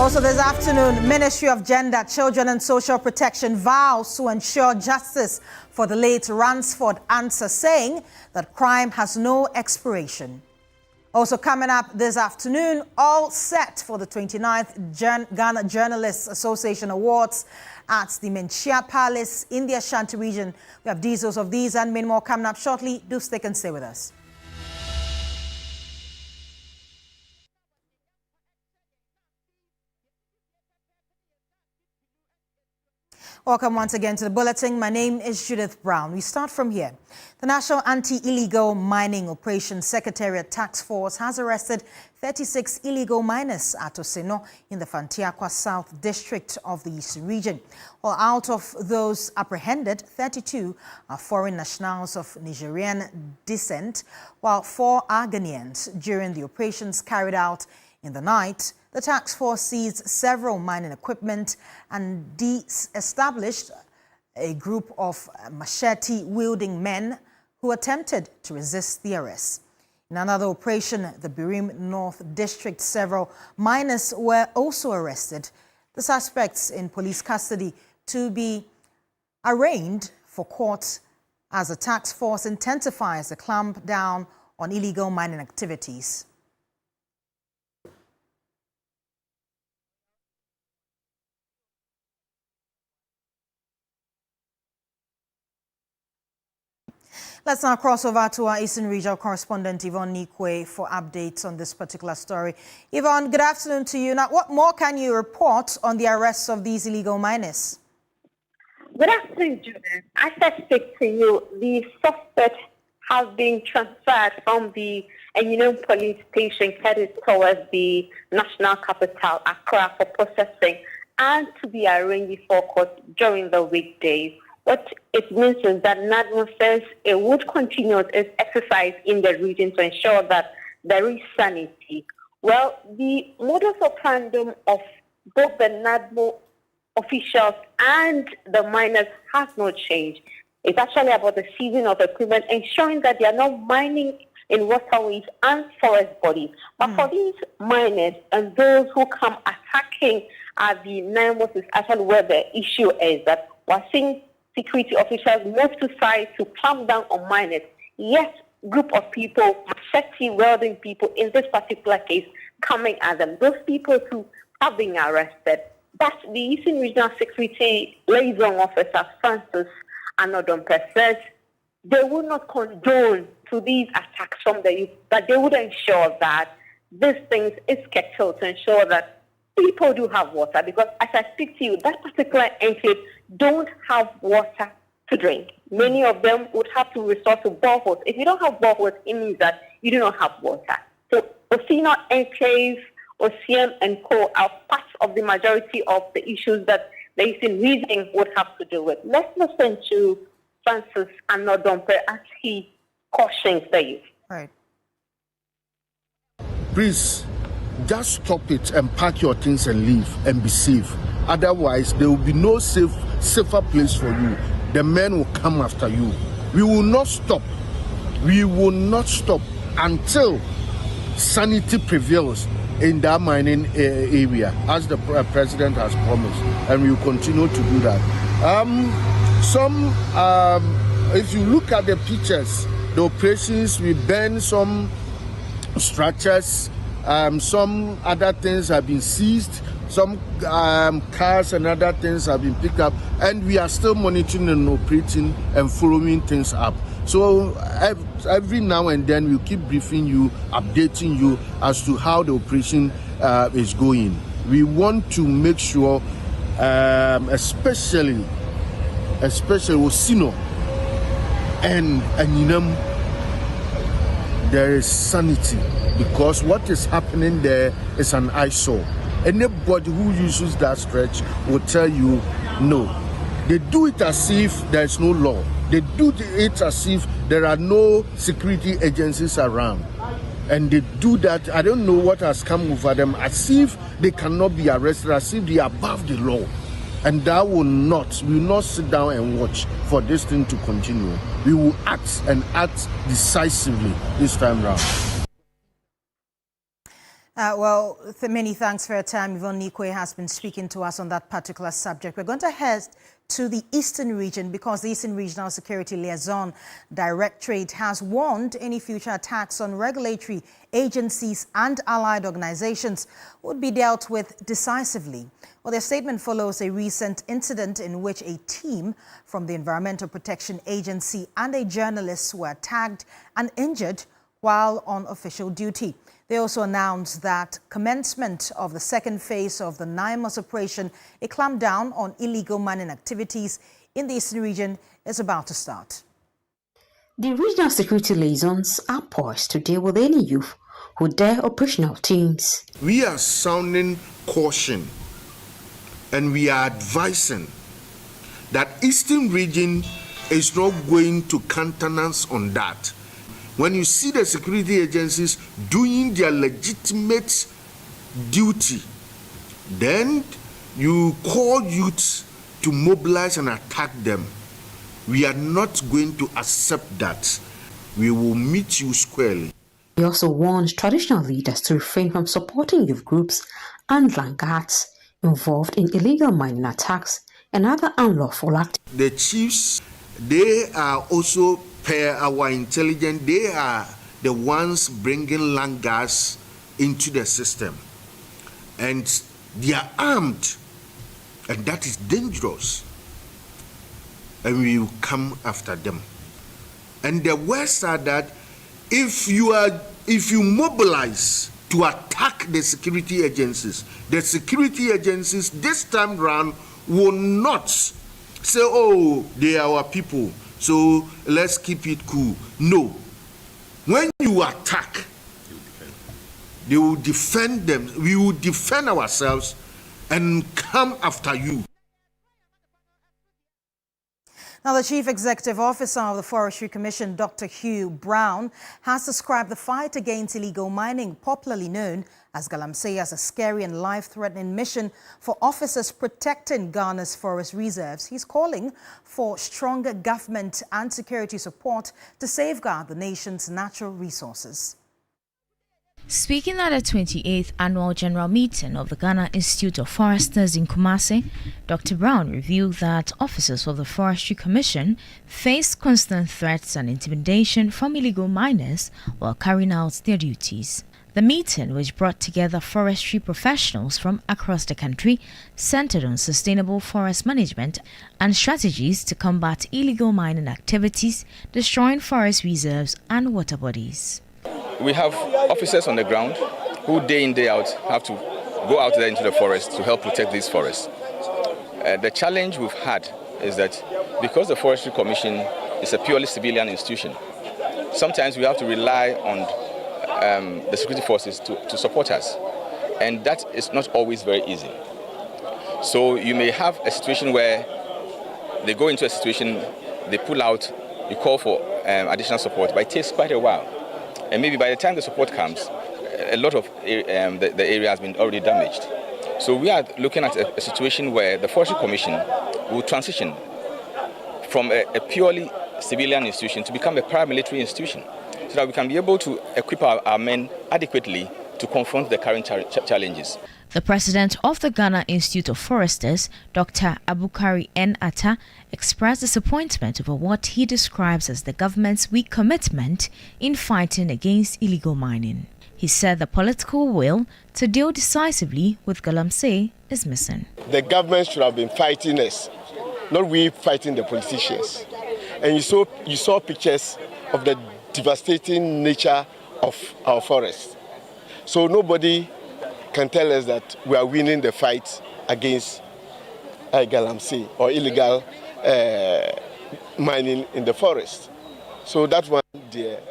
Also this afternoon, Ministry of Gender, Children and Social Protection vows to ensure justice for the late Ransford Ansah, saying that crime has no expiration. Also coming up this afternoon, all set for the 29th Ghana Journalists Association Awards at the Menchia Palace in the Ashanti region. We have details of these and many more coming up shortly. Do stick and stay with us. Welcome once again to the bulletin. My name is Judith Brown. We start from here. The National Anti-Illegal Mining Operations Secretariat Task Force has arrested 36 illegal miners at Oseno in the Fantiakwa South District of the Eastern Region. Well, out of those apprehended, 32 are foreign nationals of Nigerian descent, while 4 are Ghanaians. During the operations carried out in the night, the task force seized several mining equipment and established a group of machete-wielding men who attempted to resist the arrest. In another operation, the Birim North District, several miners were also arrested. The suspects in police custody to be arraigned for court as the task force intensifies the clamp down on illegal mining activities. Let's now cross over to our Eastern Regional correspondent, Yvonne Nikwe, for updates on this particular story. Yvonne, good afternoon to you. Now, what more can you report on the arrests of these illegal miners? Good afternoon, Judith. As I speak to you, the suspect has been transferred from the Enyinam police station headed towards the national capital, Accra, for processing and to be arraigned before court during the weekdays. What it means is that NADMO says it would continue its exercise in the region to ensure that there is sanity. Well, the modus operandi of both the NADMO officials and the miners has not changed. It's actually about the seizing of equipment, ensuring that they are not mining in waterways and forest bodies. But for these miners and those who come attacking the NADMO is actually where the issue is, that we're seeing security officials move to side to clamp down on miners. Yet, group of people, machete-wielding people in this particular case, coming at them. Those people who have been arrested. But the Eastern Regional Security Liaison Officer, Francis Anodompe, says they will not condone to these attacks from the youth, but they would ensure that these things is scheduled to ensure that people do have water, because as I speak to you, that particular enclave don't have water to drink. Many of them would have to resort to boreholes. If you don't have boreholes, it means that you do not have water. So Osino Enclave, OCM and Co. are part of the majority of the issues that the Eastern region would have to do with. Let's listen to Francis Anodompe as he cautions the youth. Right. Please, just stop it and pack your things and leave and be safe. Otherwise, there will be no safer place for you. The men will come after you. We will not stop. We will not stop until sanity prevails in that mining area, as the president has promised, and we will continue to do that. If you look at the pictures, the operations, we burn some structures. Some other things have been seized, some cars and other things have been picked up, and we are still monitoring and operating and following things up. So every now and then we'll keep briefing you, updating you as to how the operation is going. We want to make sure, especially Osino and Enyinam, there is sanity, because what is happening there is an eyesore. Anybody who uses that stretch will tell you no. They do it as if there is no law. They do it as if there are no security agencies around. And they do that, I don't know what has come over them, as if they cannot be arrested, as if they are above the law. And that will not sit down and watch for this thing to continue. We will act, and act decisively this time round. Many thanks for your time. Yvonne Nikwe has been speaking to us on that particular subject. We're going to head to the Eastern region because the Eastern Regional Security Liaison Directorate has warned any future attacks on regulatory agencies and allied organizations would be dealt with decisively. Well, their statement follows a recent incident in which a team from the Environmental Protection Agency and a journalist were attacked and injured while on official duty. They also announced that commencement of the second phase of the 9-month operation, a clampdown on illegal mining activities in the Eastern region, is about to start. The regional security liaisons are poised to deal with any youth who dare operational teams. We are sounding caution and we are advising that Eastern region is not going to countenance on that. When you see the security agencies doing their legitimate duty, then you call youths to mobilize and attack them. We are not going to accept that. We will meet you squarely. He also warned traditional leaders to refrain from supporting youth groups and laggards involved in illegal mining attacks and other unlawful activities. The chiefs, they are also, per our intelligence, they are the ones bringing laggards into the system. And they are armed, and that is dangerous. And we will come after them. And the worst are that if you mobilize to attack the security agencies this time round will not say, oh, they are our people, so let's keep it cool. No. When you attack, they will defend them. We will defend ourselves and come after you. Now, the Chief Executive Officer of the Forestry Commission, Dr. Hugh Brown, has described the fight against illegal mining, popularly known as galamsey, as a scary and life-threatening mission for officers protecting Ghana's forest reserves. He's calling for stronger government and security support to safeguard the nation's natural resources. Speaking at the 28th Annual General Meeting of the Ghana Institute of Foresters in Kumasi, Dr. Brown revealed that officers of the Forestry Commission face constant threats and intimidation from illegal miners while carrying out their duties. The meeting, which brought together forestry professionals from across the country, centered on sustainable forest management and strategies to combat illegal mining activities, destroying forest reserves and water bodies. We have officers on the ground who day in, day out have to go out there into the forest to help protect these forests. The challenge we've had is that because the Forestry Commission is a purely civilian institution, sometimes we have to rely on the security forces to support us, and that is not always very easy. So you may have a situation where they go into a situation, they pull out, you call for additional support, but it takes quite a while. And maybe by the time the support comes, a lot of the area has been already damaged. So we are looking at a situation where the Forestry Commission will transition from a purely civilian institution to become a paramilitary institution, so that we can be able to equip our men adequately to confront the current challenges. The president of the Ghana Institute of Foresters, Dr. Abukari N. Atta, expressed disappointment over what he describes as the government's weak commitment in fighting against illegal mining. He said the political will to deal decisively with galamsey is missing. The government should have been fighting us, not we fighting the politicians. And you saw pictures of the devastating nature of our forests. So nobody can tell us that we are winning the fight against galamsey or illegal mining in the forest. So that one,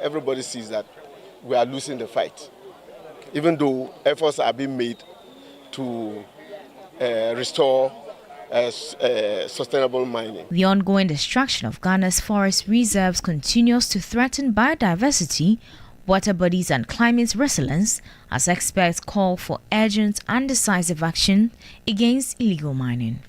everybody sees that we are losing the fight, even though efforts are being made to restore sustainable mining. The ongoing destruction of Ghana's forest reserves continues to threaten biodiversity, water bodies and climate resilience, as experts call for urgent and decisive action against illegal mining.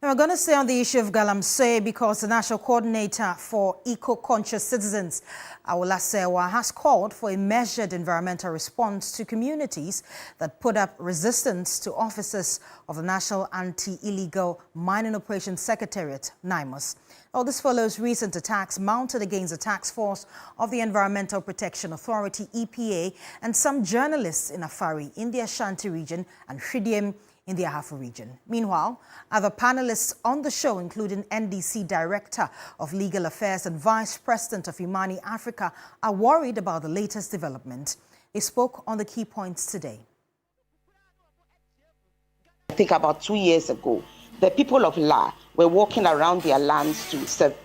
And we're going to stay on the issue of galamsey because the National Coordinator for Eco-Conscious Citizens, Awula Sewa, has called for a measured environmental response to communities that put up resistance to officers of the National Anti-Illegal Mining Operations Secretariat, NIMOS. Now, this follows recent attacks mounted against the task force of the Environmental Protection Authority, EPA, and some journalists in Afari in the Ashanti region and Shidiem in the Ahafo region. Meanwhile, other panelists on the show, including NDC Director of Legal Affairs and Vice President of Imani Africa, are worried about the latest development. They spoke on the key points today. I think about 2 years ago, the people of La were walking around their lands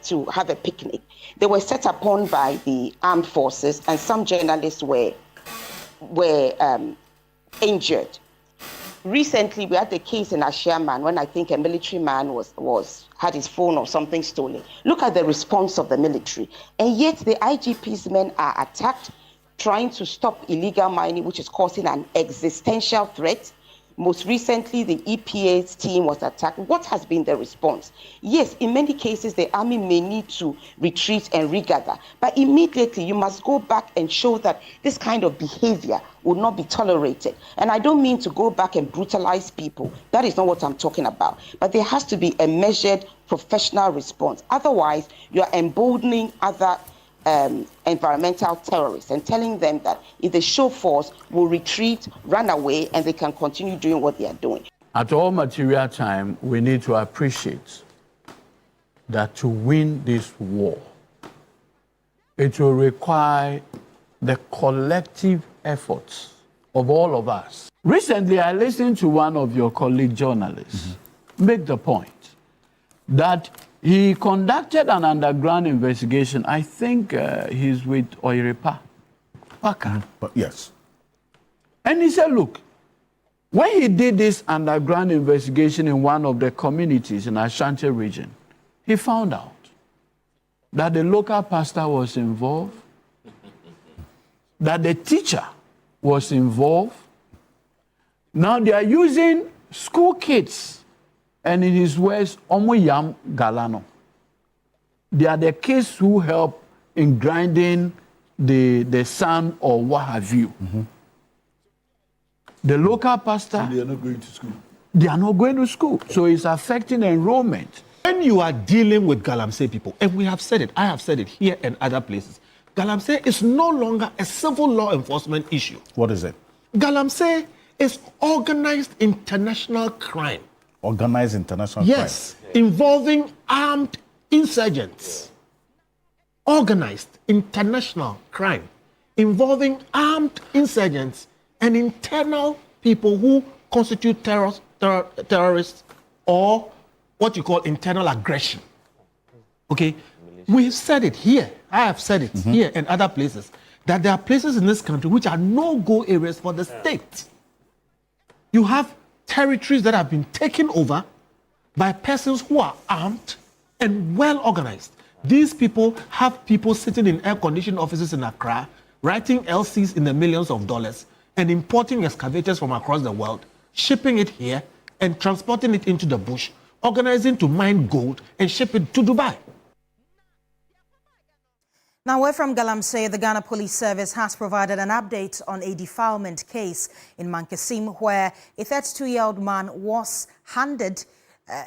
to have a picnic. They were set upon by the armed forces, and some journalists were injured. Recently, we had the case in Ashiaman when I think a military man had his phone or something stolen. Look at the response of the military. And yet the IGP's men are attacked, trying to stop illegal mining, which is causing an existential threat. Most recently, the EPA's team was attacked. What has been the response? Yes, in many cases, the army may need to retreat and regather, but immediately you must go back and show that this kind of behavior will not be tolerated. And I don't mean to go back and brutalize people. That is not what I'm talking about. But there has to be a measured professional response. Otherwise, you are emboldening other environmental terrorists and telling them that if they show force, will retreat, run away, and they can continue doing what they are doing. At all material time, we need to appreciate that to win this war, it will require the collective efforts of all of us. Recently, I listened to one of your colleague journalists make the point that he conducted an underground investigation. I think he's with Oiripa. Paka. Yes. And he said, look, when he did this underground investigation in one of the communities in Ashanti region, he found out that the local pastor was involved, that the teacher was involved. Now they are using school kids. And in his words, Omoyam Galano. They are the kids who help in grinding the sand or what have you. The local pastor. And they are not going to school. They are not going to school. So it's affecting enrollment. When you are dealing with galamsey people, and we have said it, I have said it here and other places, galamsey is no longer a civil law enforcement issue. What is it? Galamsey is organized international crime. Organized international crime. Yes, involving armed insurgents. Organized international crime involving armed insurgents and internal people who constitute terrorists or what you call internal aggression. Okay, we've said it here. I have said it here and other places that there are places in this country which are no-go areas for the state. You have territories that have been taken over by persons who are armed and well organized. These people have people sitting in air-conditioned offices in Accra, writing LCs in the millions of dollars, and importing excavators from across the world, shipping it here, and transporting it into the bush, organizing to mine gold and ship it to Dubai. Now, away from galamsey, the Ghana Police Service has provided an update on a defilement case in Mankasim where a 32-year-old man was handed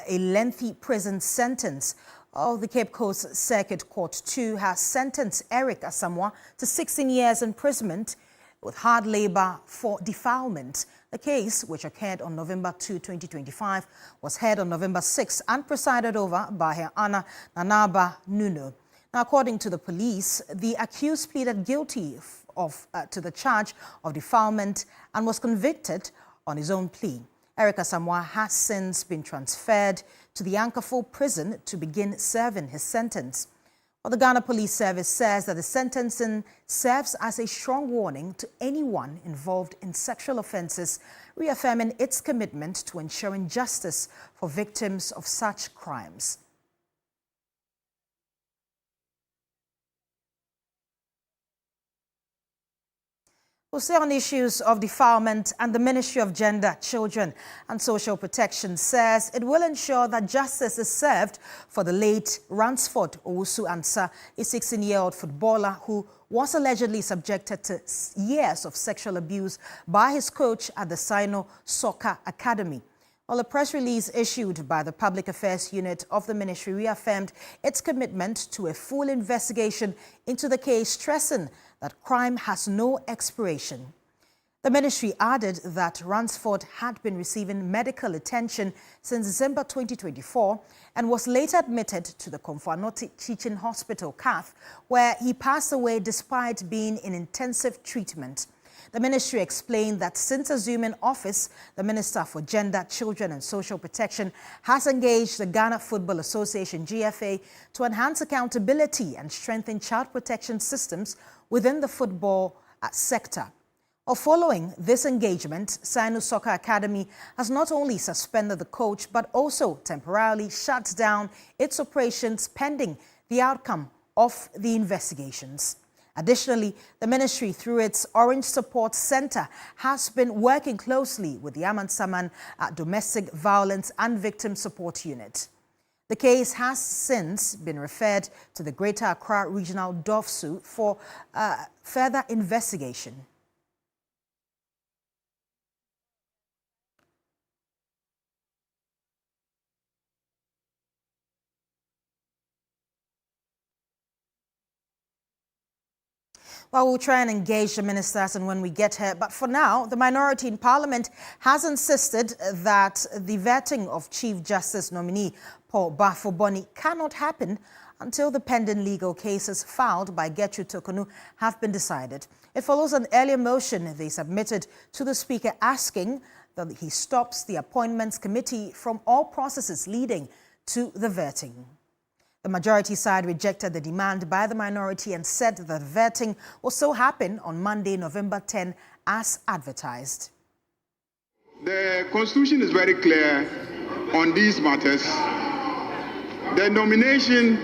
a lengthy prison sentence. The Cape Coast Circuit Court 2 has sentenced Eric Asamoah to 16 years imprisonment with hard labor for defilement. The case, which occurred on November 2, 2025, was heard on November 6 and presided over by Her Honor Nanaba Nuno. Now, according to the police, the accused pleaded guilty to the charge of defilement and was convicted on his own plea. Eric Asamoah has since been transferred to the Ankerford prison to begin serving his sentence. Well, the Ghana Police Service says that the sentencing serves as a strong warning to anyone involved in sexual offences, reaffirming its commitment to ensuring justice for victims of such crimes. We'll stay on issues of defilement, and the Ministry of Gender, Children and Social Protection says it will ensure that justice is served for the late Ransford Owusu-Ansah, a 16-year-old footballer who was allegedly subjected to years of sexual abuse by his coach at the Sino Soccer Academy. Well, a press release issued by the Public Affairs Unit of the Ministry reaffirmed its commitment to a full investigation into the case, stressing that crime has no expiration. The ministry added that Ransford had been receiving medical attention since December 2024 and was later admitted to the Komfo-Anokye Teaching Hospital, CAF, where he passed away despite being in intensive treatment. The ministry explained that since assuming office, the Minister for Gender, Children and Social Protection has engaged the Ghana Football Association, GFA, to enhance accountability and strengthen child protection systems within the football sector. Following this engagement, Sino Soccer Academy has not only suspended the coach but also temporarily shut down its operations pending the outcome of the investigations. Additionally, the ministry, through its Orange Support Center, has been working closely with the Amansaman Domestic Violence and Victim Support Unit. The case has since been referred to the Greater Accra Regional DOFSU for further investigation. Well, we'll try and engage the ministers and when we get here. But for now, the minority in Parliament has insisted that the vetting of Chief Justice nominee Paul Bafo-Boni cannot happen until the pending legal cases filed by Getru Tokonu have been decided. It follows an earlier motion they submitted to the Speaker asking that he stops the Appointments Committee from all processes leading to the vetting. The majority side rejected the demand by the minority and said that vetting will still happen on Monday, November 10, as advertised. The Constitution is very clear on these matters. The nomination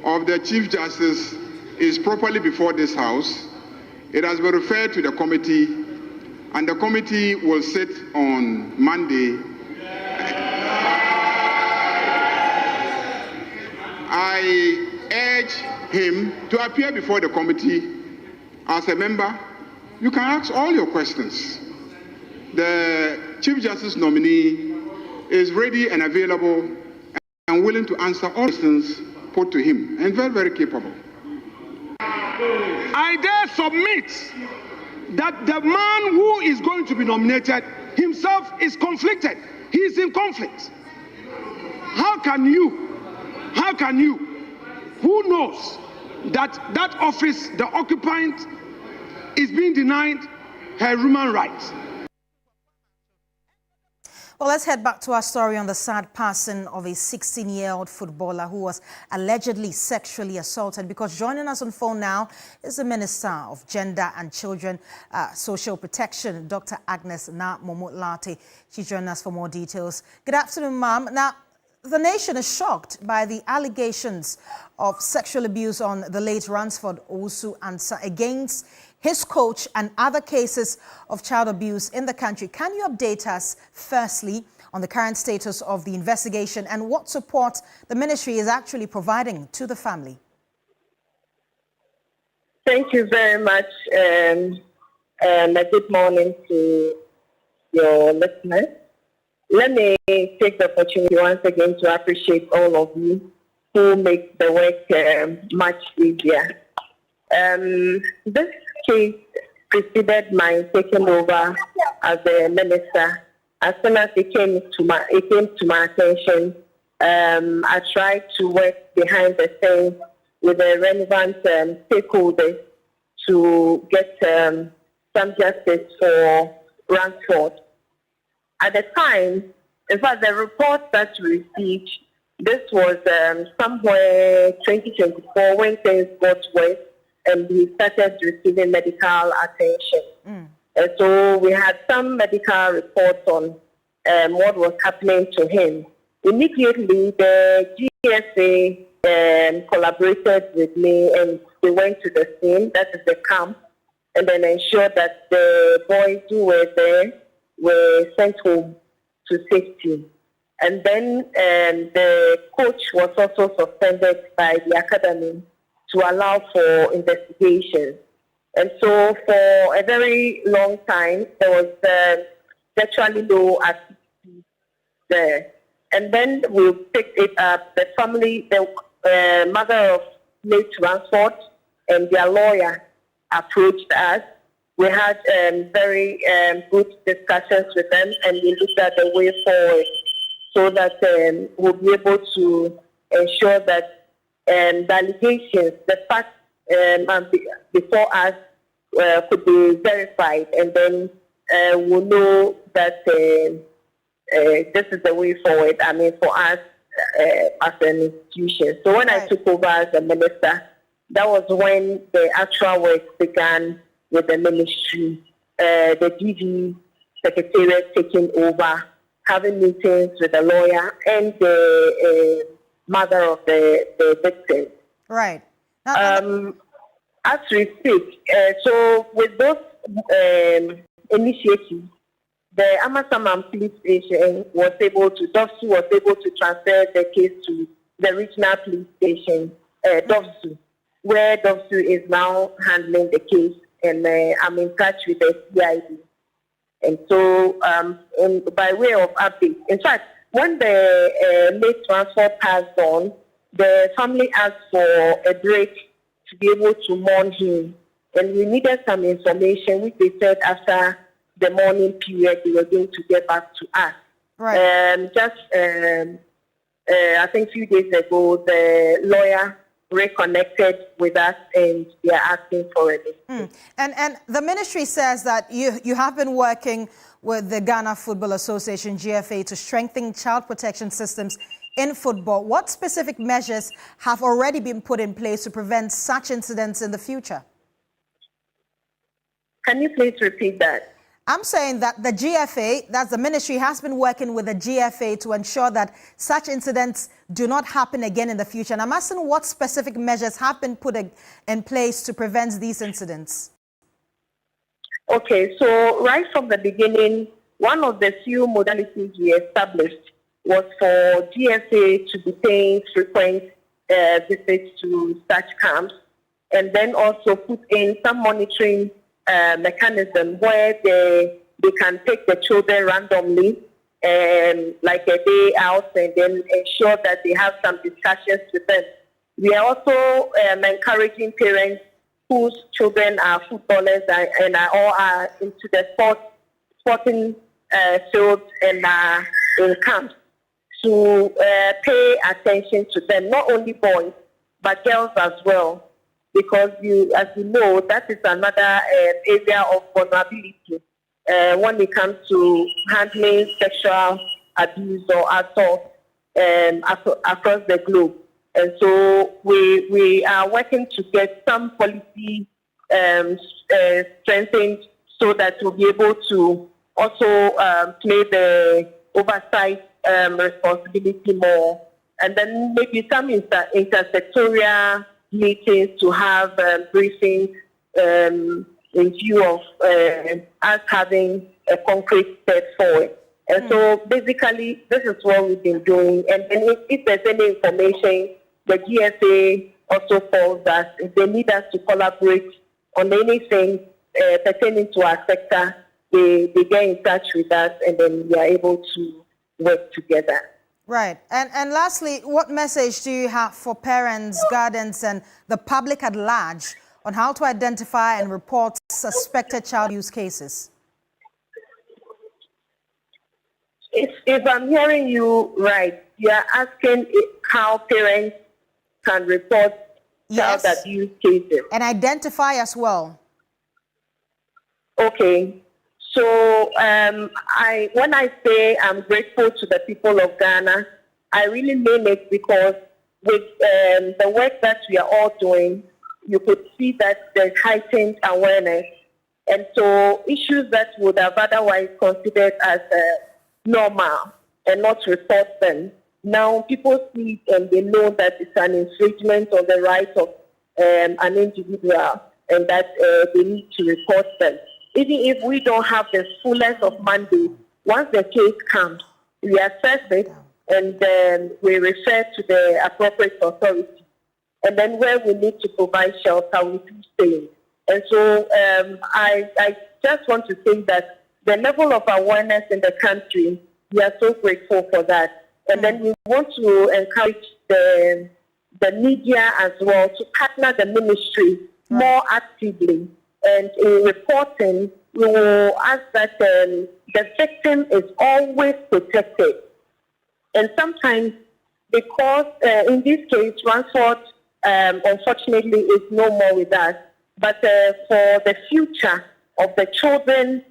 of the Chief Justice is properly before this House. It has been referred to the committee, and the committee will sit on Monday. I urge him to appear before the committee as a member. You can ask all your questions. The Chief Justice nominee is ready and available and willing to answer all questions put to him, and very, very capable. I dare submit that the man who is going to be nominated himself is conflicted. He is in conflict. How can you, who knows that that office, the occupant, is being denied her human rights? Well, let's head back to our story on the sad passing of a 16-year-old footballer who was allegedly sexually assaulted. Because joining us on phone now is the Minister of Gender and Children Social Protection, Dr. Agnes Momotlate. She's joining us for more details. Good afternoon, ma'am. Now, the nation is shocked by the allegations of sexual abuse on the late Ransford Owusu-Ansah against his coach and other cases of child abuse in the country. Can you update us, firstly, on the current status of the investigation and what support the ministry is actually providing to the family? Thank you very much, and a good morning to your listeners. Let me take the opportunity once again to appreciate all of you who make the work much easier. This case preceded my taking over as a minister. As soon as it came to my attention, I tried to work behind the scenes with the relevant stakeholders to get some justice for Ransford. At the time, in fact, the report that we received, this was somewhere 2024 when things got worse and we started receiving medical attention. And so we had some medical reports on what was happening to him. Immediately, the GSA collaborated with me, and they went to the scene, that is the camp, and then ensured that the boys who were there were sent home to safety. And then the coach was also suspended by the academy to allow for investigation. And so for a very long time, there was virtually no activity there. And then we picked it up. The family, the mother of late Ransford and their lawyer approached us. We had very good discussions with them, and we looked at the way forward so that we'll be able to ensure that the allegations, the facts before us could be verified, and then we'll know that this is the way forward, I mean, for us as an institution. So when I took over as a minister, that was when the actual work began with the ministry, the DG secretariat taking over, having meetings with the lawyer and the mother of the victim. Right. As we speak, so with those initiatives, the Amasaman police station was able to, DOFSU was able to transfer the case to the regional police station, DOFSU, where DOFSU is now handling the case, and I'm in touch with the CID. And so, by way of update, in fact, when the late transfer passed on, the family asked for a break to be able to mourn him, and we needed some information, which they said after the mourning period they were going to get back to us. Right. I think a few days ago, the lawyer reconnected with us, and they are asking for it. And the ministry says that you have been working with the Ghana Football Association, GFA, to strengthen child protection systems in football. What specific measures have already been put in place to prevent such incidents in the future? Can you please repeat that? I'm saying that the GFA, that's the ministry, has been working with the GFA to ensure that such incidents do not happen again in the future. And I'm asking what specific measures have been put in place to prevent these incidents. Okay, so right from the beginning, one of the few modalities we established was for GSA to be paying frequent visits to such camps, and then also put in some monitoring mechanism where they can take the children randomly, like a day out, and then ensure that they have some discussions with them. We are also encouraging parents whose children are footballers and are into the sporting fields and are in camps to pay attention to them, not only boys, but girls as well. Because as you know, that is another area of vulnerability when it comes to handling sexual abuse or assault across the globe. And so we are working to get some policy strengthened so that we'll be able to also play the oversight responsibility more. And then maybe some intersectorial meetings to have briefings in view of us having a concrete step forward. And so basically, this is what we've been doing. And then if there's any information, the GSA also calls us. If they need us to collaborate on anything pertaining to our sector, they get in touch with us, and then we are able to work together. Right. And lastly, what message do you have for parents, guardians, and the public at large on how to identify and report suspected child abuse cases? If I'm hearing you right, you are asking how parents can report child abuse cases. And identify as well. Okay. So when I say I'm grateful to the people of Ghana, I really mean it because with the work that we are all doing, you could see that there's heightened awareness. And so issues that would have otherwise considered as normal and not report them Now people see it and they know that it's an infringement of the right of an individual and that they need to report them. Even if we don't have the fullest of mandate, once the case comes, we assess it and then we refer to the appropriate authority. And then where we need to provide shelter, we do stay. And so I just want to say that the level of awareness in the country, we are so grateful for that. And then we want to encourage the media as well to partner the ministry more actively. And in reporting, we will ask that the victim is always protected. And sometimes, because in this case, Ransford unfortunately is no more with us, but for the future of the children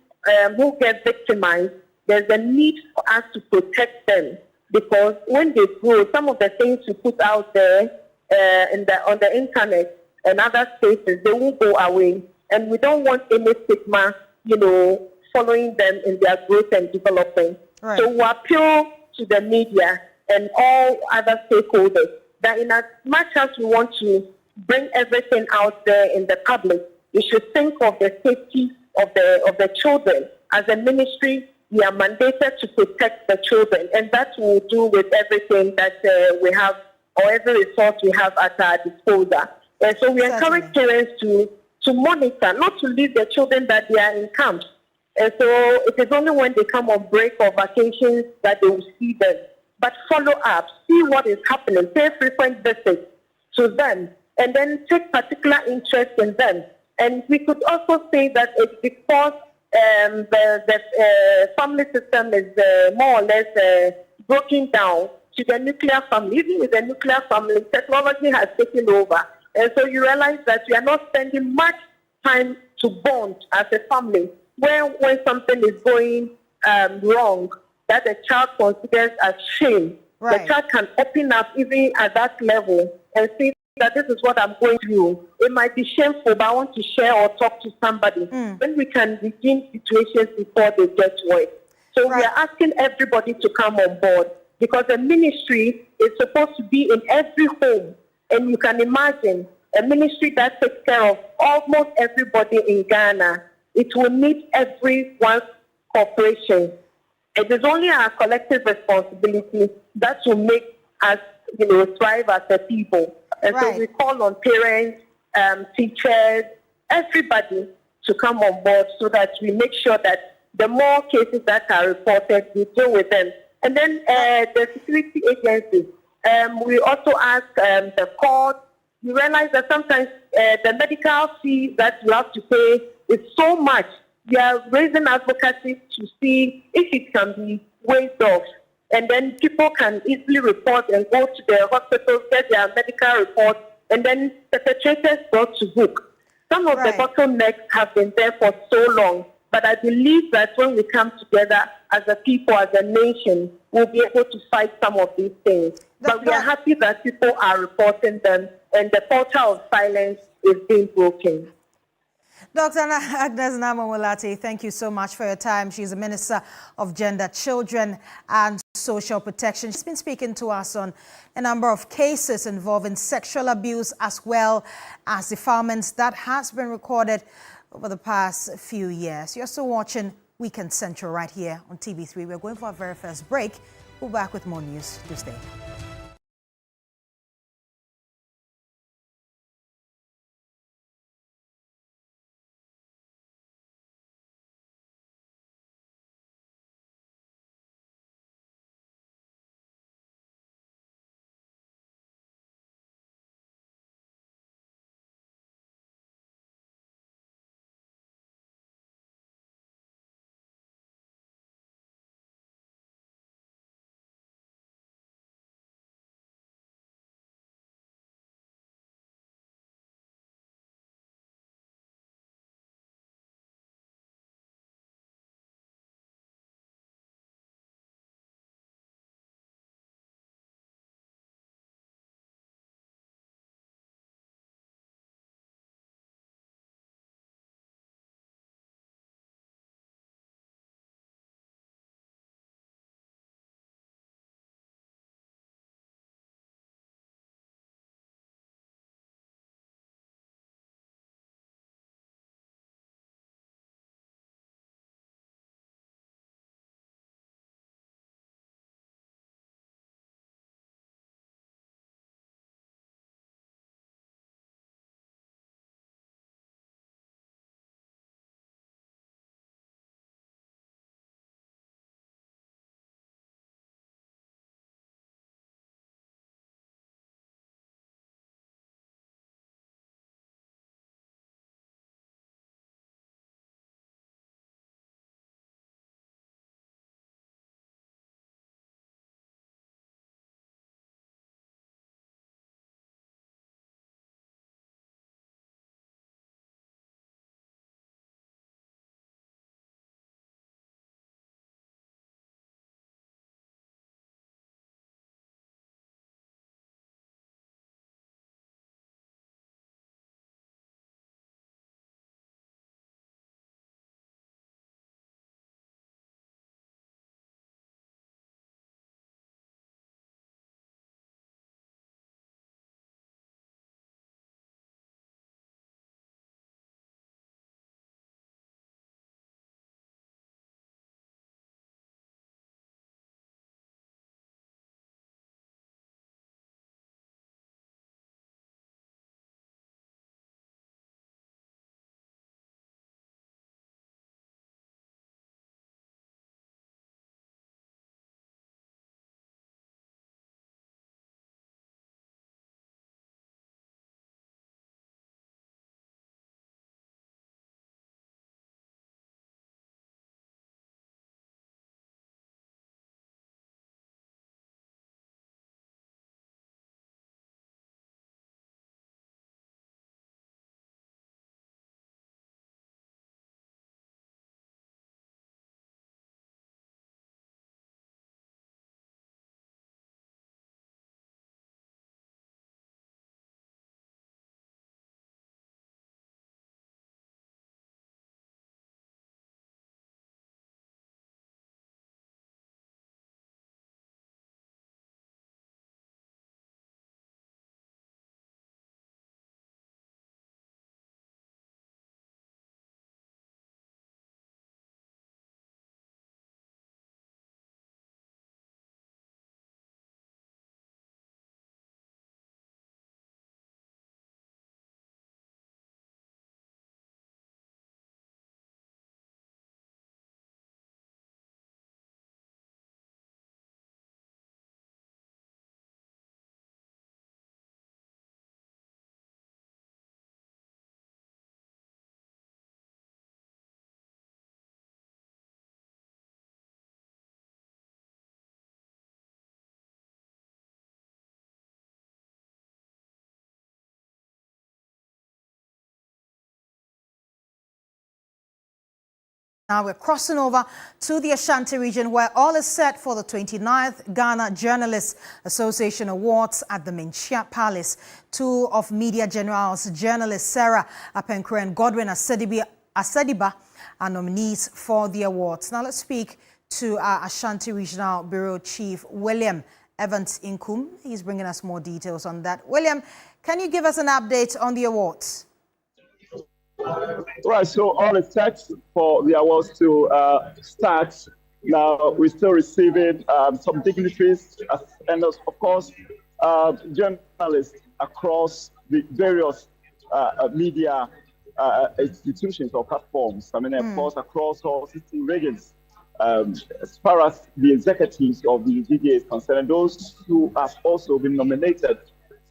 who get victimized, there's a need for us to protect them. Because when they grow, some of the things we put out there on the internet and other spaces, they will go away. And we don't want any stigma, following them in their growth and development. Right. So we appeal to the media and all other stakeholders that in as much as we want to bring everything out there in the public, we should think of the safety of the children. As a ministry, we are mandated to protect the children, and that we'll do with everything that we have, or every resource we have at our disposal. And so we encourage parents to monitor, not to leave the children that they are in camps. And so it is only when they come on break or vacations that they will see them. But follow up, see what is happening, pay frequent visits to them, and then take particular interest in them. And we could also say that it's because the family system is more or less broken down to the nuclear family. Even with the nuclear family, technology has taken over. And so you realize that we are not spending much time to bond as a family. When something is going wrong, that the child considers as shame, right. The child can open up even at that level and say that this is what I'm going through. It might be shameful, but I want to share or talk to somebody. Then we can begin situations before they get worse. So right. We are asking everybody to come on board because the ministry is supposed to be in every home. And you can imagine a ministry that takes care of almost everybody in Ghana. It will need everyone's cooperation. It is only our collective responsibility that will make us, thrive as a people. And right. So we call on parents, teachers, everybody to come on board so that we make sure that the more cases that are reported, we deal with them. And then the security agencies, we also ask the court. You realize that sometimes the medical fee that you have to pay is so much. We are raising advocacy to see if it can be waived off. And then people can easily report and go to the hospital, get their medical report, and then perpetrators brought to book. Some of right. the bottlenecks have been there for so long, but I believe that when we come together as a people, as a nation, we'll be able to fight some of these things. But we are happy that people are reporting them, and the culture of silence is being broken. Dr. Agnes Namamulati, thank you so much for your time. She's the Minister of Gender, Children and Social Protection. She's been speaking to us on a number of cases involving sexual abuse as well as defilements that has been recorded over the past few years. You're still watching Weekend Central right here on TV3. We're going for our very first break. We'll be back with more news. Do stay. Now we're crossing over to the Ashanti region where all is set for the 29th Ghana Journalists Association Awards at the Menchia Palace. Two of Media General's journalists Sarah Apenkre and Godwin Asediba are nominees for the awards. Now let's speak to our Ashanti Regional Bureau Chief William Evans Inkum. He's bringing us more details on that. William, can you give us an update on the awards? Right, so all is set for the awards to start. Now, we're still receiving some dignitaries and, of course, journalists across the various media institutions or platforms. I mean, of course, across all 16 regions. As far as the executives of the DGA is concerned, those who have also been nominated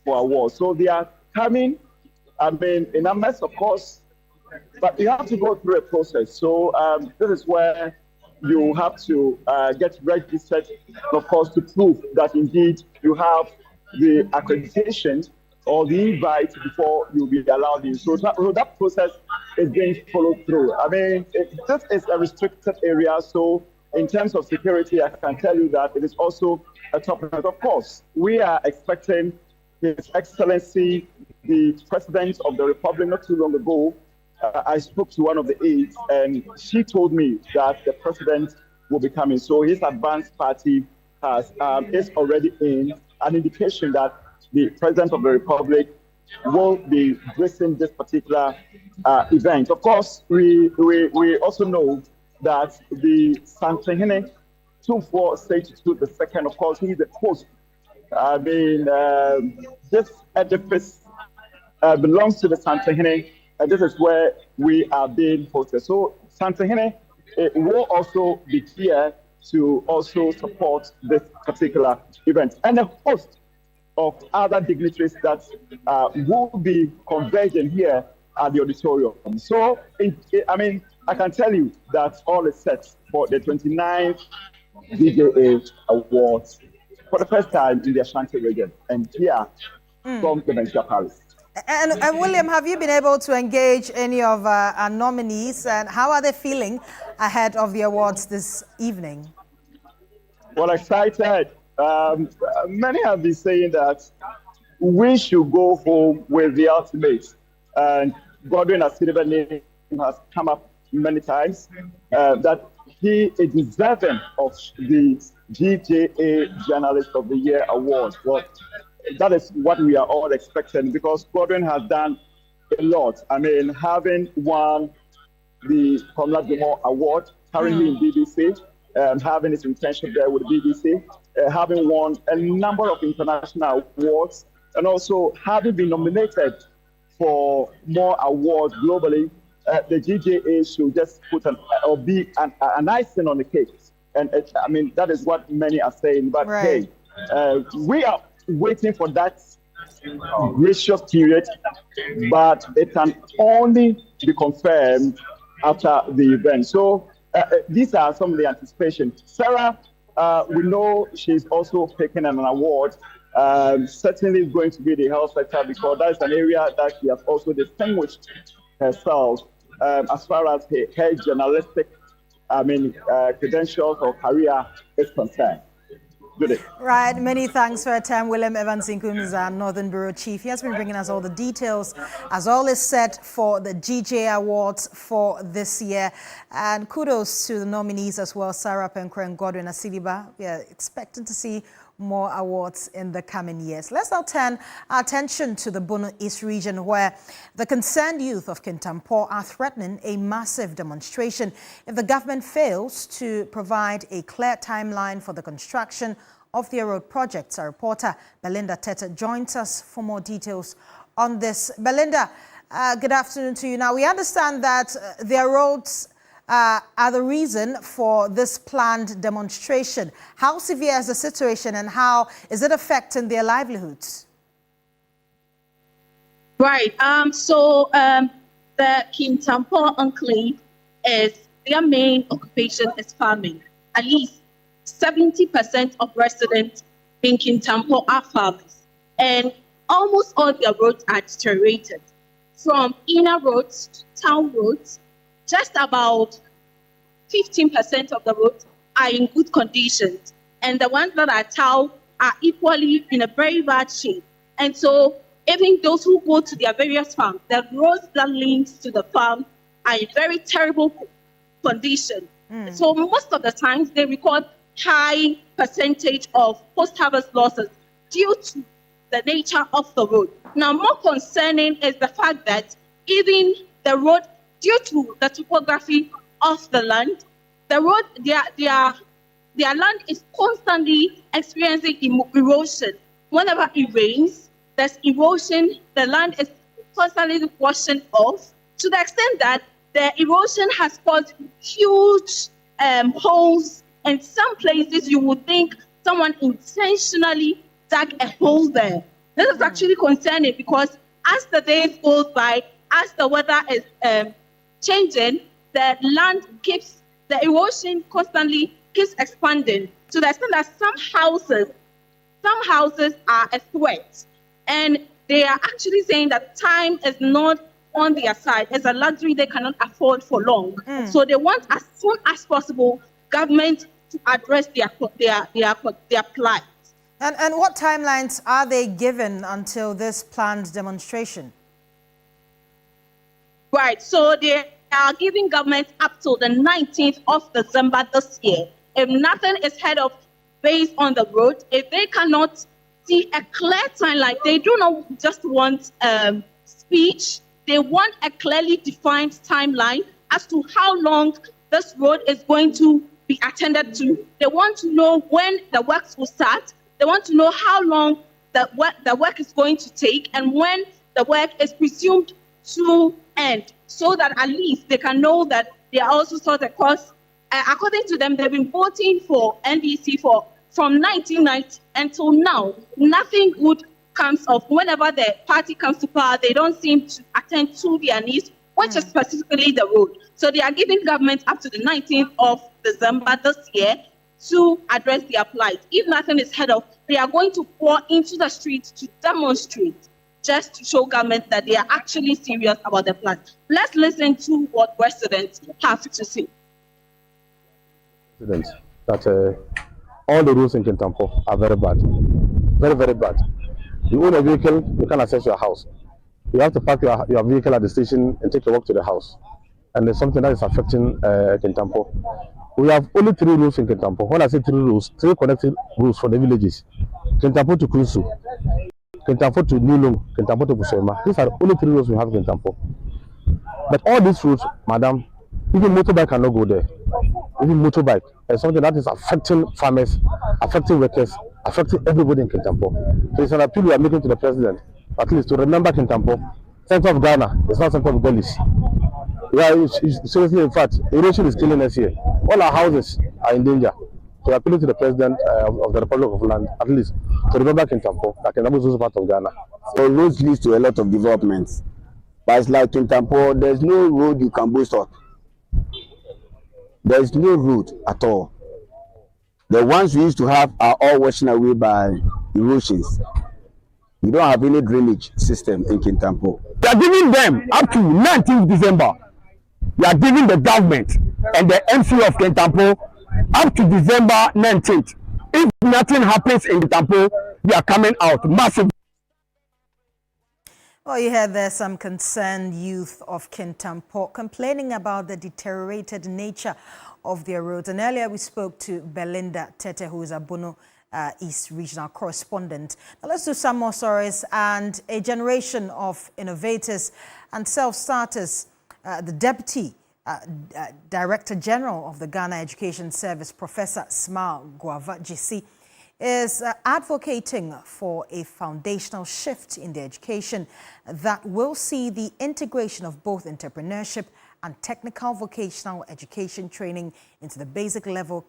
for awards. So they are coming, I mean, in numbers, of course, but you have to go through a process. So this is where you have to get registered, of course, to prove that indeed you have the accreditation or the invite before you'll be allowed in. So that process is being followed through. I mean, this is a restricted area. So in terms of security, I can tell you that it is also a top priority. Of course, we are expecting His Excellency, the President of the Republic, not too long ago. I spoke to one of the aides, and she told me that the president will be coming. So his advanced party has is already in an indication that the president of the Republic will be gracing this particular event. Of course, we also know that the Santehene 2462 the second, of course, he is the host. I mean, this edifice belongs to the Santehene. And this is where we are being hosted. So Santehene will also be here to also support this particular event. And a host of other dignitaries that will be converging here at the auditorium. So, I mean, I can tell you that all is set for the 29th DJA Awards for the first time in the Ashanti region. And here from the Menchia Palace. And William, have you been able to engage any of our nominees, and how are they feeling ahead of the awards this evening? Well, excited. Many have been saying that we should go home with the ultimate. And Godwin Asediba's name has come up many times, that he is deserving of the GJA Journalist of the Year award. Well, that is what we are all expecting, because Godwin has done a lot. I mean, having won the Pamela Dumont Award, currently in BBC, having his internship there with BBC, having won a number of international awards, and also having been nominated for more awards globally. The GJA should just put or be an icing on the cake. And I mean, that is what many are saying. But hey, we are waiting for that gracious period, but it can only be confirmed after the event. So these are some of the anticipations. Sarah, we know she's also taking an award. Certainly is going to be the health sector, because that is an area that she has also distinguished herself as far as her journalistic, credentials or career is concerned. Right, many thanks for your time. William Evans Inkum is our Northern Bureau Chief. He has been bringing us all the details as all is set for the GJ Awards for this year. And kudos to the nominees as well, Sarah Apenkre and Godwin Asediba. We are expecting to see more awards in the coming years. Let's now turn our attention to the Bono East region, where the concerned youth of Kintampo are threatening a massive demonstration if the government fails to provide a clear timeline for the construction of their road projects. Our reporter Belinda Tete joins us for more details on this. Belinda, good afternoon to you. Now, we understand that their roads are the reason for this planned demonstration. How severe is the situation, and how is it affecting their livelihoods? Right. The Kintampo enclave their main occupation is farming. At least 70% of residents in Kintampo are farmers, and almost all their roads are deteriorated. From inner roads to town roads, just about 15% of the roads are in good conditions, and the ones that are tile are equally in a very bad shape. And so even those who go to their various farms, the roads that links to the farm are in very terrible condition. So most of the times they record high percentage of post-harvest losses due to the nature of the road. Now, more concerning is the fact that even the road, due to the topography of the land, the road, their land is constantly experiencing erosion. Whenever it rains, there's erosion, the land is constantly washing off, to the extent that the erosion has caused huge holes. In some places, you would think someone intentionally dug a hole there. This is actually concerning because as the days go by, as the weather is changing, the land keeps, the erosion constantly keeps expanding to the extent that some houses are a threat. And they are actually saying that time is not on their side. It's a luxury they cannot afford for long. So they want, as soon as possible, government to address their plight. And what timelines are they given until this planned demonstration? Right, so they are giving government up till the 19th of December this year. If nothing is heard of based on the road, if they cannot see a clear timeline, they do not just want speech, they want a clearly defined timeline as to how long this road is going to be attended to. They want to know when the works will start. They want to know how long the work is going to take and when the work is presumed to end, so that at least they can know that they are also sort of cost. According to them, they've been voting for NDC from 1990 until now. Nothing good comes of. Whenever the party comes to power, they don't seem to attend to their needs, which is specifically the road. So they are giving government up to the 19th of December this year to address their plight. If nothing is heard of, they are going to pour into the streets to demonstrate, just to show government that they are actually serious about the plan. Let's listen to what residents have to say. That all the roads in Kintampo are very bad. Very, very bad. You own a vehicle, you can't access your house. You have to park your vehicle at the station and take a walk to the house. And there's something that is affecting Kintampo. We have only 3 roads in Kintampo. When I say 3 roads, 3 connected roads for the villages. Kintampo to Kunsu, Kintampo to Nilong, Kintampo to Busema. These are the only 3 roads we have in Kintampo. But all these roads, madam, even motorbike cannot go there. Even motorbike is something that is affecting farmers, affecting workers, affecting everybody in Kintampo. So it's an appeal we are making to the president, at least to remember Kintampo. Center of Ghana, it's not center of Gaulis. Yeah, seriously, in fact, erosion is killing us here. All our houses are in danger. So we're appealing to the president of the Republic of Land, at least, to remember Kintampo, that Kintampo is also part of Ghana. So roads leads to a lot of developments. But it's like Kintampo, there's no road you can boast of. There's no road at all. The ones we used to have are all washing away by erosions. We don't have any drainage system in Kintampo. We are giving them up to 19th December. We are giving the government and the MC of Kintampo up to December 19th. If nothing happens in Kintampo, we are coming out massive. Well, you heard there some concerned youth of Kintampo complaining about the deteriorated nature of their roads. And earlier we spoke to Belinda Tete, who is a Bono East Regional Correspondent. Now let's do some more stories. And a generation of innovators and self-starters, the Deputy Director General of the Ghana Education Service, Professor Smile Guava GC, is advocating for a foundational shift in the education that will see the integration of both entrepreneurship and technical vocational education training into the basic level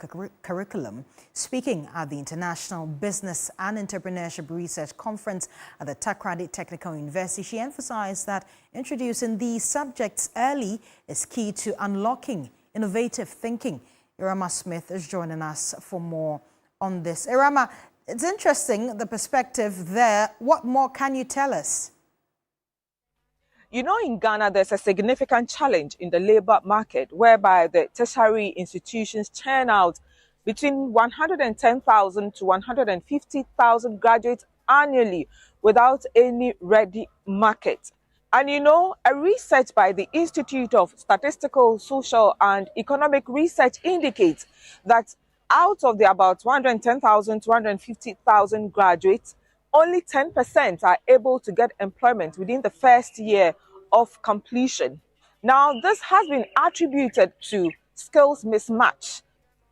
curriculum. Speaking at the International Business and Entrepreneurship Research Conference at the Takrady Technical University, she emphasized that introducing these subjects early is key to unlocking innovative thinking. Irama Smith is joining us for more on this. Irama, it's interesting, the perspective there. What more can you tell us? You know, in Ghana, there's a significant challenge in the labor market whereby the tertiary institutions churn out between 110,000 to 150,000 graduates annually without any ready market. And you know, a research by the Institute of Statistical, Social and Economic Research indicates that out of the about 110,000 to 150,000 graduates, only 10% are able to get employment within the first year of completion. Now, this has been attributed to skills mismatch,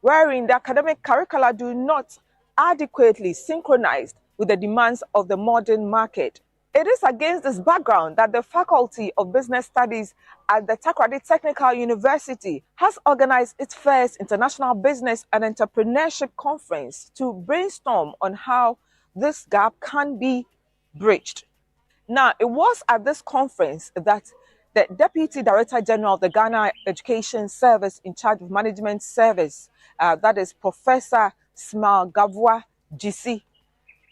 wherein the academic curricula do not adequately synchronize with the demands of the modern market. It is against this background that the Faculty of Business Studies at the Takoradi Technical University has organized its first International Business and Entrepreneurship Conference to brainstorm on how this gap can be bridged. Now, it was at this conference that the Deputy Director General of the Ghana Education Service in charge of Management Service, that is Professor Smal Gavua GC,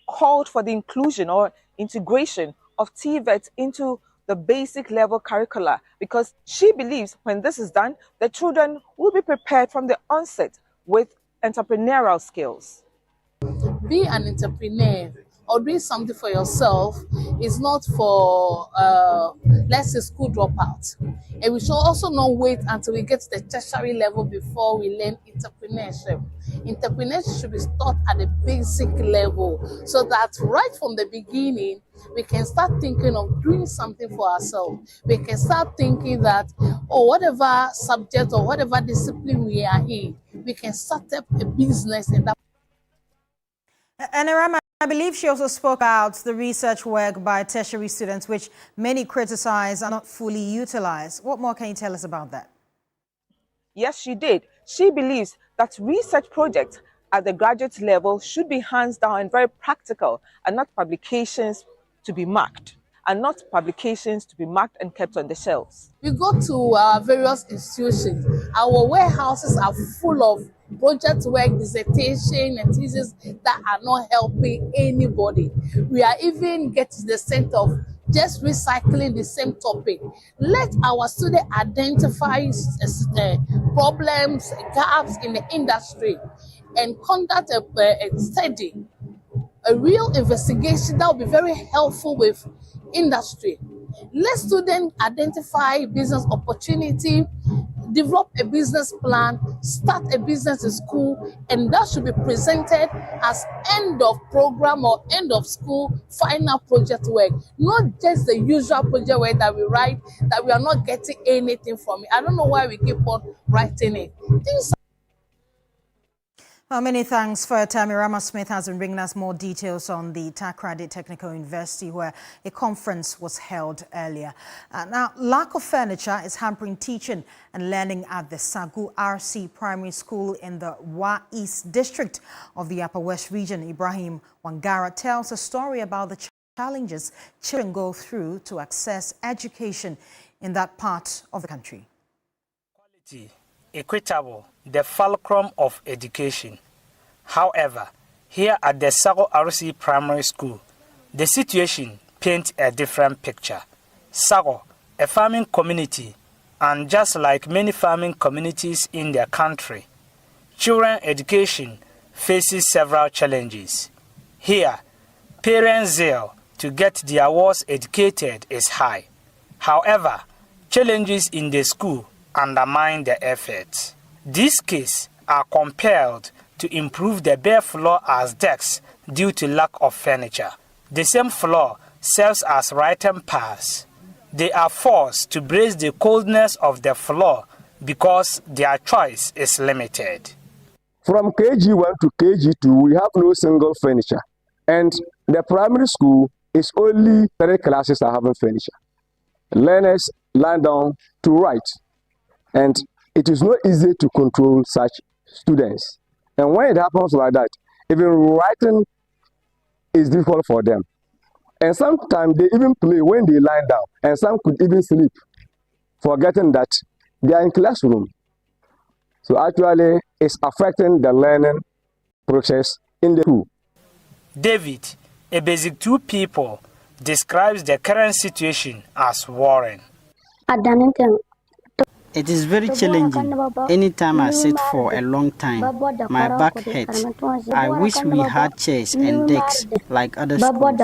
called for the inclusion or integration of TVET into the basic level curricula because she believes when this is done, the children will be prepared from the onset with entrepreneurial skills. Be an entrepreneur or doing something for yourself is not for, let's say, school dropout. And we should also not wait until we get to the tertiary level before we learn entrepreneurship. Entrepreneurship should be taught at the basic level so that right from the beginning, we can start thinking of doing something for ourselves. We can start thinking that, oh, whatever subject or whatever discipline we are in, we can start up a business in that. And Irama, I believe she also spoke about the research work by tertiary students, which many criticize are not fully utilized. What more can you tell us about that? Yes, she did. She believes that research projects at the graduate level should be hands down and very practical and not publications to be marked. And not publications to be marked and kept on the shelves. We go to our various institutions. Our warehouses are full of project work, dissertation, and theses that are not helping anybody. We are even getting to the extent of just recycling the same topic. Let our students identify problems, gaps in the industry, and conduct a study, a real investigation that will be very helpful with industry. Let students identify business opportunity, develop a business plan, start a business in school, and that should be presented as end of program or end of school final project work, not just the usual project work that we write that we are not getting anything from it. I don't know why we keep on writing it. Well, many thanks for your time. Irama Smith has been bringing us more details on the Takoradi Technical University, where a conference was held earlier. Now, lack of furniture is hampering teaching and learning at the Sagu RC Primary School in the Wa East District of the Upper West Region. Ibrahim Wangara tells a story about the challenges children go through to access education in that part of the country. Quality, equitable, the fulcrum of education. However, here at the Sago RC Primary School, the situation paints a different picture. Sago, a farming community, and just like many farming communities in their country, children education faces several challenges. Here, parents' zeal to get their wards educated is high. However, challenges in the school undermine the efforts. These kids are compelled to improve the bare floor as desks due to lack of furniture. The same floor serves as writing pads. They are forced to brace the coldness of the floor because their choice is limited. From KG1 to KG2, we have no single furniture. And the primary school is only 3 classes that have furniture. Learners lie down to write. And it is not easy to control such students. And when it happens like that, even writing is difficult for them. And sometimes they even play when they lie down. And some could even sleep, forgetting that they are in classroom. So actually, it's affecting the learning process in the school. David, a basic 2 people, describes the current situation as worrying. It is very challenging. Anytime I sit for a long time, my back hurts. I wish we had chairs and desks like other schools.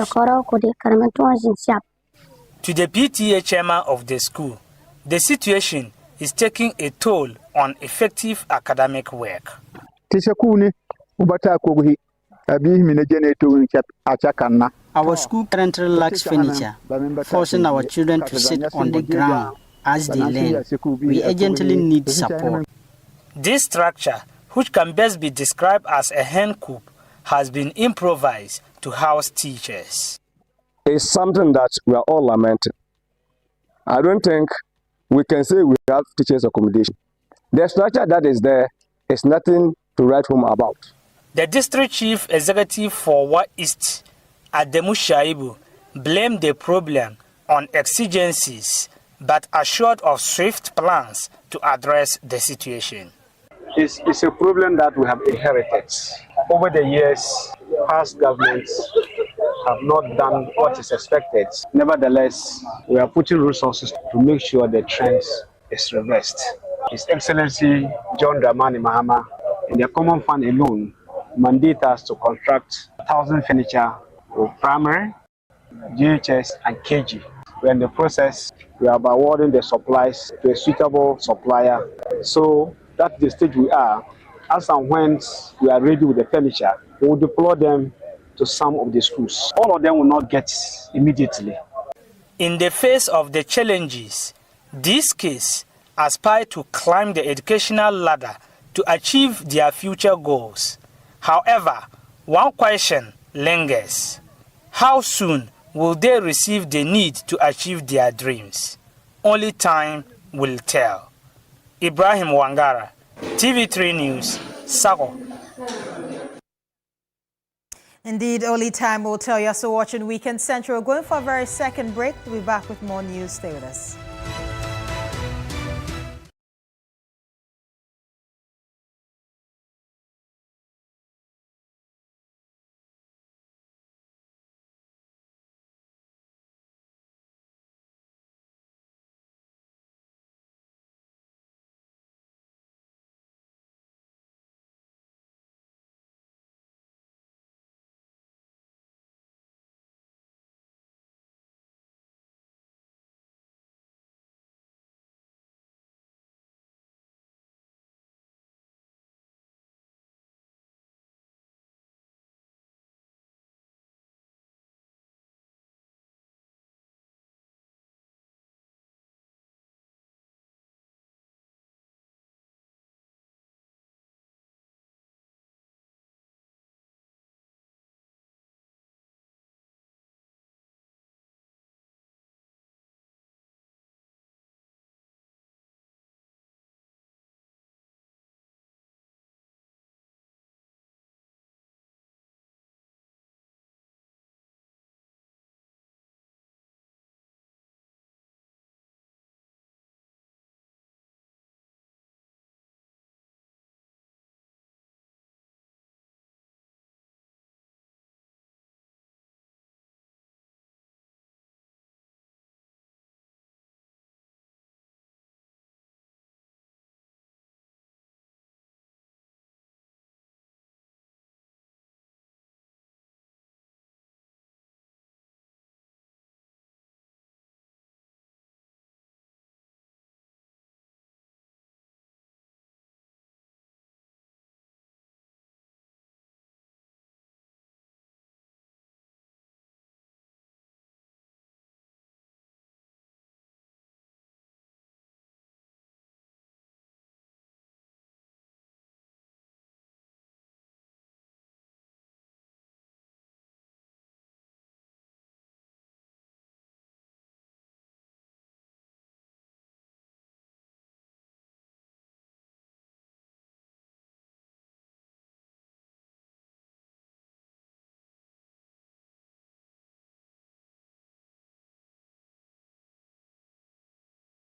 To the PTA chairman of the school, the situation is taking a toll on effective academic work. Our school currently lacks furniture, forcing our children to sit on the ground as they learn. We urgently need support. This structure, which can best be described as a hen coop, has been improvised to house teachers. It's something that we are all lamenting. I don't think we can say we have teachers' accommodation. The structure that is there is nothing to write home about. The district chief executive for Wa East, Ademu Shaibu, blamed the problem on exigencies, but assured of swift plans to address the situation. It's a problem that we have inherited. Over the years, past governments have not done what is expected. Nevertheless, we are putting resources to make sure the trend is reversed. His Excellency John Dramani Mahama, in the Common Fund alone, mandate us to contract 1,000 furniture for primary, GHS, and KG. We're in the process. We are awarding the supplies to a suitable supplier. So that's the stage we are. As and when we are ready with the furniture, we will deploy them to some of the schools. All of them will not get immediately. In the face of the challenges, these kids aspire to climb the educational ladder to achieve their future goals. However, one question lingers. How soon will they receive the need to achieve their dreams? Only time will tell. Ibrahim Wangara, TV3 News, Sago. Indeed, only time will tell. You're still watching Weekend Central. We're going for a very second break. We'll be back with more news. Stay with us.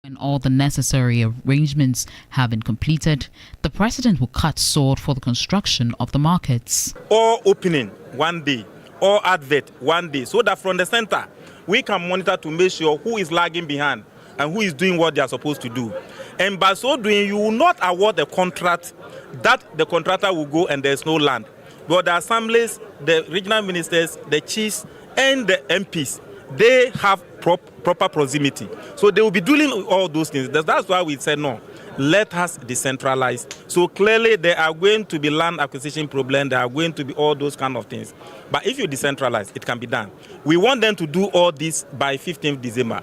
When all the necessary arrangements have been completed, the president will cut sod for the construction of the markets. Or opening one day, or advert one day, so that from the center we can monitor to make sure who is lagging behind and who is doing what they are supposed to do. And by so doing, you will not award a contract that the contractor will go and there's no land. But the assemblies, the regional ministers, the chiefs, and the MPs, they have proper proximity. So they will be doing all those things. That's why we said no. Let us decentralize. So clearly there are going to be land acquisition problems, there are going to be all those kind of things. But if you decentralize, it can be done. We want them to do all this by 15th December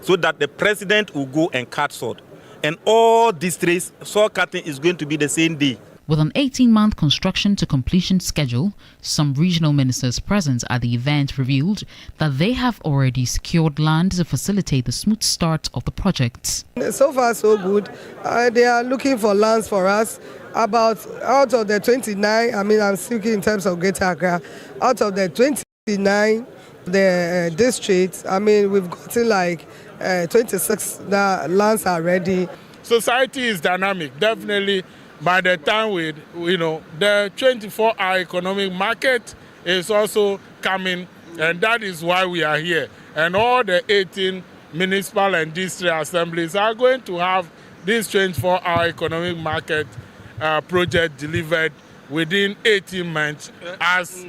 so that the president will go and cut sword. And all districts, sword cutting is going to be the same day. With an 18-month construction to completion schedule, some regional ministers present at the event revealed that they have already secured land to facilitate the smooth start of the projects. So far, so good. They are looking for lands for us. Out of the 29, I'm speaking in terms of Greater Accra, out of the 29, the districts, we've gotten like 26 lands are ready. Society is dynamic, definitely. By the time the 24-hour economic market is also coming, and that is why we are here. And all the 18 municipal and district assemblies are going to have this 24-hour economic market project delivered within 18 months as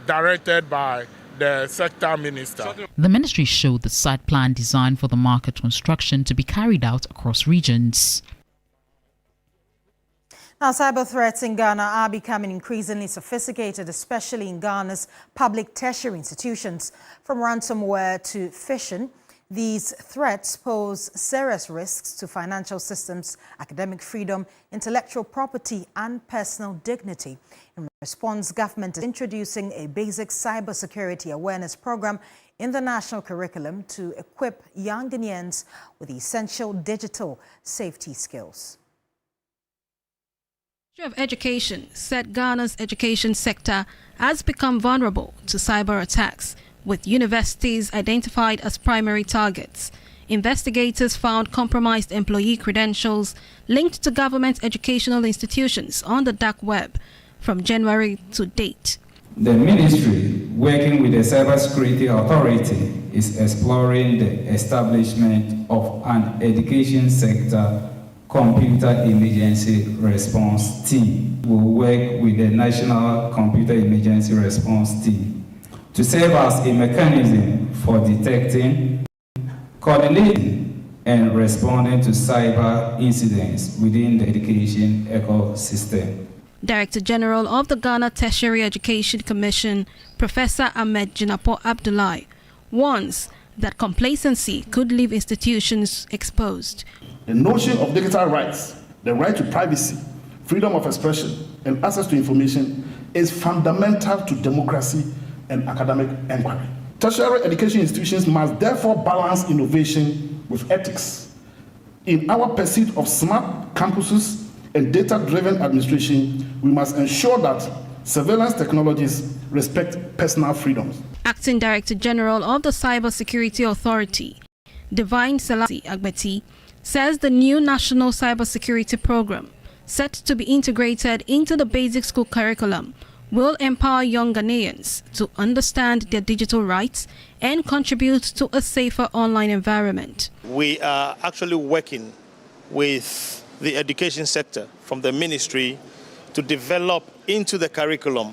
directed by the sector minister. The ministry showed the site plan designed for the market construction to be carried out across regions. Now, cyber threats in Ghana are becoming increasingly sophisticated, especially in Ghana's public tertiary institutions. From ransomware to phishing, these threats pose serious risks to financial systems, academic freedom, intellectual property, and personal dignity. In response, government is introducing a basic cybersecurity awareness program in the national curriculum to equip young Ghanaians with essential digital safety skills. The Ministry of Education said Ghana's education sector has become vulnerable to cyber attacks, with universities identified as primary targets. Investigators found compromised employee credentials linked to government educational institutions on the dark web from January to date. The ministry, working with the Cybersecurity Authority, is exploring the establishment of an education sector Computer Emergency Response Team. We will work with the National Computer Emergency Response Team to serve as a mechanism for detecting, coordinating, and responding to cyber incidents within the education ecosystem. Director General of the Ghana Tertiary Education Commission, Professor Ahmed Jinapo Abdullahi, warns that complacency could leave institutions exposed. The notion of digital rights, the right to privacy, freedom of expression, and access to information is fundamental to democracy and academic inquiry. Tertiary education institutions must therefore balance innovation with ethics. In our pursuit of smart campuses and data-driven administration, we must ensure that surveillance technologies respect personal freedoms. Acting Director General of the Cybersecurity Authority, Divine Selassie Agbeti, says the new National Cybersecurity Program, set to be integrated into the basic school curriculum, will empower young Ghanaians to understand their digital rights and contribute to a safer online environment. We are actually working with the education sector from the ministry to develop into the curriculum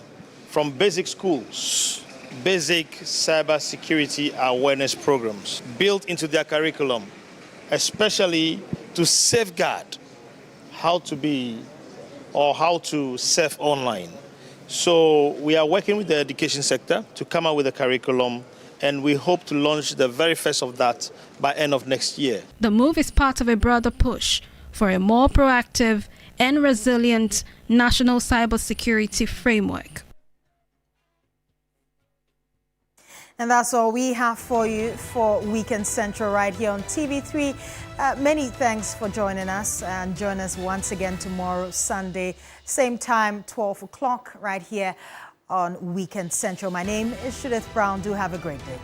from basic schools, basic cybersecurity awareness programs built into their curriculum, especially to safeguard how to be or how to surf online. So we are working with the education sector to come up with a curriculum, and we hope to launch the very first of that by end of next year. The move is part of a broader push for a more proactive and resilient national cybersecurity framework. And that's all we have for you for Weekend Central right here on TV3. Many thanks for joining us, and join us once again tomorrow, Sunday, same time, 12 o'clock, right here on Weekend Central. My name is Judith Brown. Do have a great day.